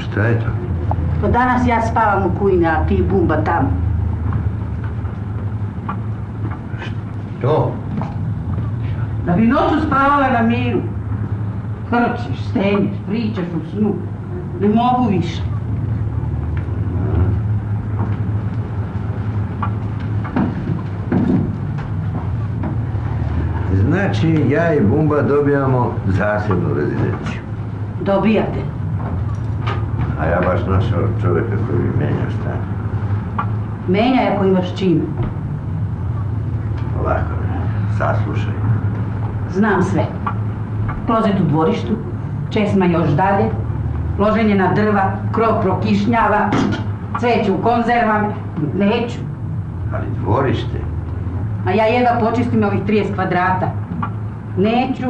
Šta je to? Pa danas ja spavam u kujne, a ti Bumba tamo. Što? Da bi noću spavala na miru. Hrčiš, stenješ, pričaš u snu. Ne mogu više. Znači, ja i Bumba dobijamo zasebnu rezidenciju. Dobijate. A ja baš našao čovjeka koji bi menjao stan. Menjaj ako imaš čime. Ovako, saslušaj. Znam sve. Klozet u dvorištu, česma još dalje, loženje na drva, krov prokišnjava, cveće u konzervama. Neću. Ali dvorište? A ja jedva počistim ovih 30 kvadrata. Neću.